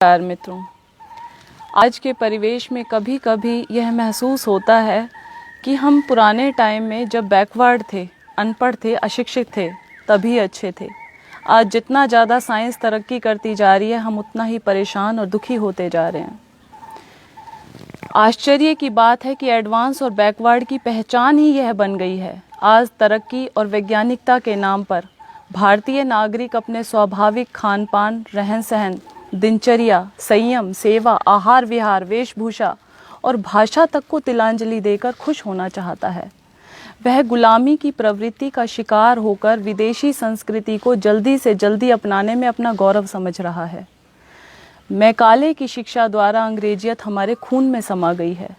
नमस्कार मित्रों, आज के परिवेश में कभी कभी यह महसूस होता है कि हम पुराने टाइम में जब बैकवर्ड थे, अनपढ़ थे, अशिक्षित थे, तभी अच्छे थे। आज जितना ज़्यादा साइंस तरक्की करती जा रही है, हम उतना ही परेशान और दुखी होते जा रहे हैं। आश्चर्य की बात है कि एडवांस और बैकवर्ड की पहचान ही यह बन गई है। आज तरक्की और वैज्ञानिकता के नाम पर भारतीय नागरिक अपने स्वाभाविक खान पान, रहन सहन, दिनचर्या, संयम, सेवा, आहार विहार, वेशभूषा और भाषा तक को तिलांजलि देकर खुश होना चाहता है। वह गुलामी की प्रवृत्ति का शिकार होकर विदेशी संस्कृति को जल्दी से जल्दी अपनाने में अपना गौरव समझ रहा है। मैकाले की शिक्षा द्वारा अंग्रेजियत हमारे खून में समा गई है,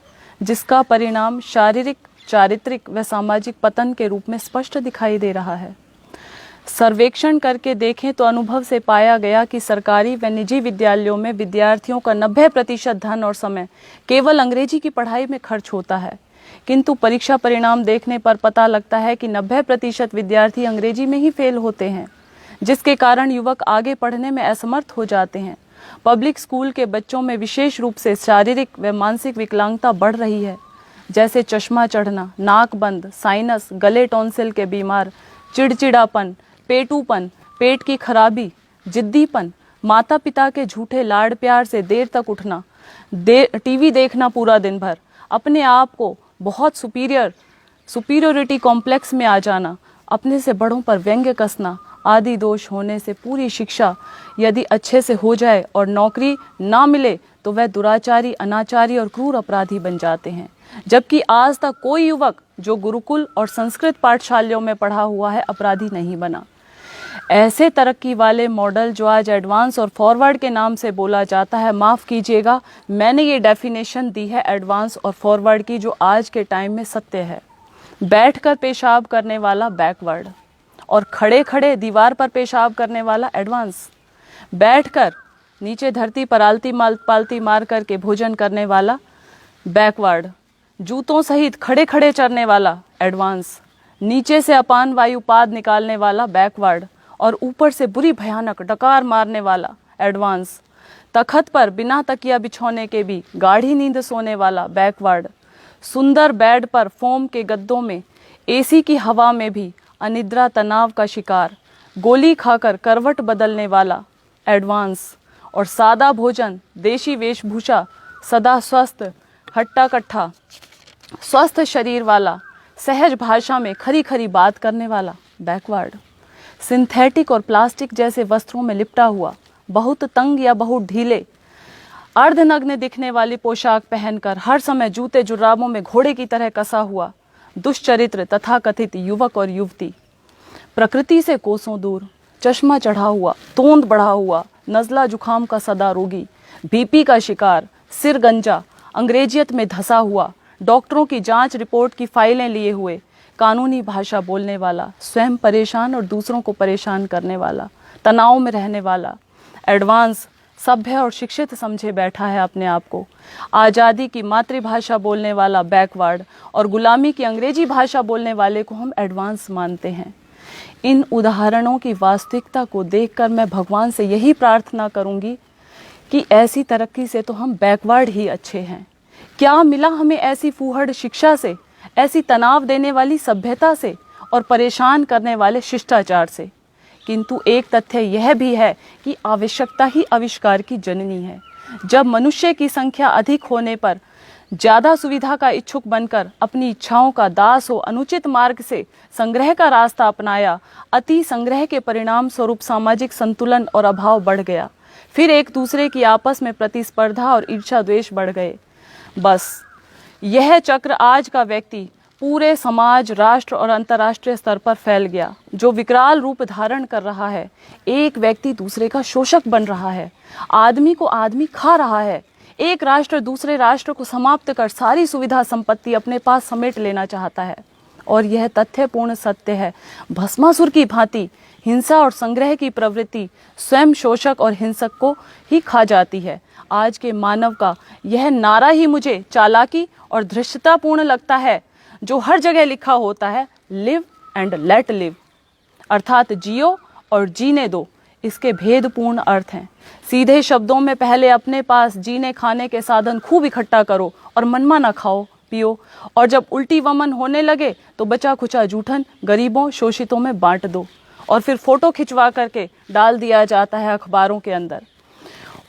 जिसका परिणाम शारीरिक, चारित्रिक व सामाजिक पतन के रूप में स्पष्ट दिखाई दे रहा है। सर्वेक्षण करके देखें तो अनुभव से पाया गया कि सरकारी व निजी विद्यालयों में विद्यार्थियों का 90% धन और समय केवल अंग्रेजी की पढ़ाई में खर्च होता है, किंतु परीक्षा परिणाम देखने पर पता लगता है कि 90% विद्यार्थी अंग्रेजी में ही फेल होते हैं, जिसके कारण युवक आगे पढ़ने में असमर्थ हो जाते हैं। पब्लिक स्कूल के बच्चों में विशेष रूप से शारीरिक व मानसिक विकलांगता बढ़ रही है, जैसे चश्मा चढ़ना, नाक बंद, साइनस, गले टॉन्सिल के बीमार, चिड़चिड़ापन, पेटूपन, पेट की खराबी, जिद्दीपन, माता पिता के झूठे लाड़ प्यार से देर तक उठना, टीवी देखना पूरा दिन भर, अपने आप को बहुत सुपीरियोरिटी कॉम्प्लेक्स में आ जाना, अपने से बड़ों पर व्यंग्य कसना आदि दोष होने से पूरी शिक्षा यदि अच्छे से हो जाए और नौकरी ना मिले तो वह दुराचारी, अनाचारी और क्रूर अपराधी बन जाते हैं। जबकि आज तक कोई युवक जो गुरुकुल और संस्कृत पाठशालाओं में पढ़ा हुआ है अपराधी नहीं बना। ऐसे तरक्की वाले मॉडल जो आज एडवांस और फॉरवर्ड के नाम से बोला जाता है, माफ़ कीजिएगा, मैंने ये डेफिनेशन दी है एडवांस और फॉरवर्ड की जो आज के टाइम में सत्य है। बैठकर पेशाब करने वाला बैकवर्ड और खड़े खड़े दीवार पर पेशाब करने वाला एडवांस। बैठकर नीचे धरती पर पालती मार करके भोजन करने वाला बैकवर्ड। जूतों सहित खड़े खड़े चरने वाला एडवांस। नीचे से अपान वायु पाद निकालने वाला बैकवर्ड और ऊपर से बुरी भयानक डकार मारने वाला एडवांस। तखत पर बिना तकिया बिछौने के भी गाढ़ी नींद सोने वाला बैकवर्ड। सुंदर बेड पर फोम के गद्दों में एसी की हवा में भी अनिद्रा तनाव का शिकार, गोली खाकर करवट बदलने वाला एडवांस। और सादा भोजन, देशी वेशभूषा, सदा स्वस्थ, हट्टा कट्ठा, स्वस्थ शरीर वाला, सहज भाषा में खरी खरी बात करने वाला बैकवर्ड। सिंथेटिक और प्लास्टिक जैसे वस्त्रों में लिपटा हुआ, बहुत तंग या बहुत ढीले, अर्धनग्न दिखने वाली पोशाक पहनकर हर समय जूते जुराबों में घोड़े की तरह कसा हुआ दुष्चरित्र तथाकथित युवक और युवती। प्रकृति से कोसों दूर, चश्मा चढ़ा हुआ, तोंद बढ़ा हुआ, नज़ला जुखाम का सदा रोगी, बीपी का शिकार, सिर गंजा, अंग्रेजियत में धंसा हुआ, डॉक्टरों की जांच रिपोर्ट की फाइलें लिए हुए, कानूनी भाषा बोलने वाला, स्वयं परेशान और दूसरों को परेशान करने वाला, तनाव में रहने वाला एडवांस सभ्य और शिक्षित समझे बैठा है अपने आप को। आज़ादी की मातृभाषा बोलने वाला बैकवर्ड और गुलामी की अंग्रेजी भाषा बोलने वाले को हम एडवांस मानते हैं। इन उदाहरणों की वास्तविकता को देखकर मैं भगवान से यही प्रार्थना करूंगी कि ऐसी तरक्की से तो हम बैकवर्ड ही अच्छे हैं। क्या मिला हमें ऐसी फूहड़ शिक्षा से, ऐसी तनाव देने वाली सभ्यता से और परेशान करने वाले शिष्टाचार से? किंतु एक तथ्य यह भी है कि आवश्यकता ही आविष्कार की जननी है। जब मनुष्य की संख्या अधिक होने पर ज़्यादा सुविधा का इच्छुक बनकर अपनी इच्छाओं का दास हो अनुचित मार्ग से संग्रह का रास्ता अपनाया, अति संग्रह के परिणाम स्वरूप सामाजिक संतुलन और अभाव बढ़ गया। फिर एक दूसरे की आपस में प्रतिस्पर्धा और ईर्ष्या द्वेष बढ़ गए। बस यह चक्र आज का व्यक्ति पूरे समाज, राष्ट्र और अंतर्राष्ट्रीय स्तर पर फैल गया, जो विकराल रूप धारण कर रहा है। एक व्यक्ति दूसरे का शोषक बन रहा है, आदमी को आदमी खा रहा है। एक राष्ट्र दूसरे राष्ट्र को समाप्त कर सारी सुविधा संपत्ति अपने पास समेट लेना चाहता है। और यह तथ्यपूर्ण सत्य है, भस्मासुर की भांति हिंसा और संग्रह की प्रवृत्ति स्वयं शोषक और हिंसक को ही खा जाती है। आज के मानव का यह नारा ही मुझे चालाकी और धृष्टतापूर्ण लगता है, जो हर जगह लिखा होता है, लिव एंड लेट लिव, अर्थात जियो और जीने दो, इसके भेदपूर्ण अर्थ हैं। सीधे शब्दों में पहले अपने पास जीने खाने के साधन खूब इकट्ठा करो और मनमाना खाओ पियो, और जब उल्टी वमन होने लगे तो बचा खुचा जूठन गरीबों शोषितों में बांट दो, और फिर फोटो खिंचवा करके डाल दिया जाता है अखबारों के अंदर।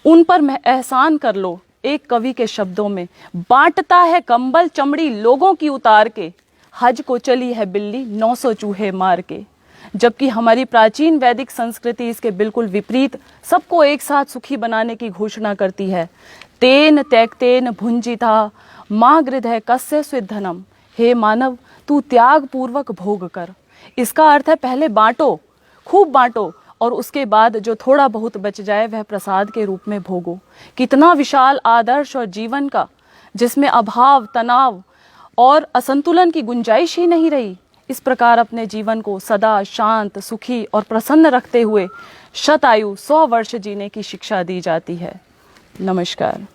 उन पर एहसान कर लो एक कवि के शब्दों में, बांटता है कंबल चमड़ी लोगों की उतार के, हज को चली है बिल्ली 900 चूहे मार के। जबकि हमारी प्राचीन वैदिक संस्कृति इसके बिल्कुल विपरीत सबको एक साथ सुखी बनाने की घोषणा करती है। तेन त्यक्तेन भुंजिता माँ गृधय कस्य स्विद्धनम, हे मानव तू त्याग पूर्वक भोग कर। इसका अर्थ है पहले बांटो, खूब बांटो, और उसके बाद जो थोड़ा बहुत बच जाए वह प्रसाद के रूप में भोगो। कितना विशाल आदर्श और जीवन का, जिसमें अभाव तनाव और असंतुलन की गुंजाइश ही नहीं रही। इस प्रकार अपने जीवन को सदा शांत सुखी और प्रसन्न रखते हुए शतायु 100 वर्ष जीने की शिक्षा दी जाती है। नमस्कार।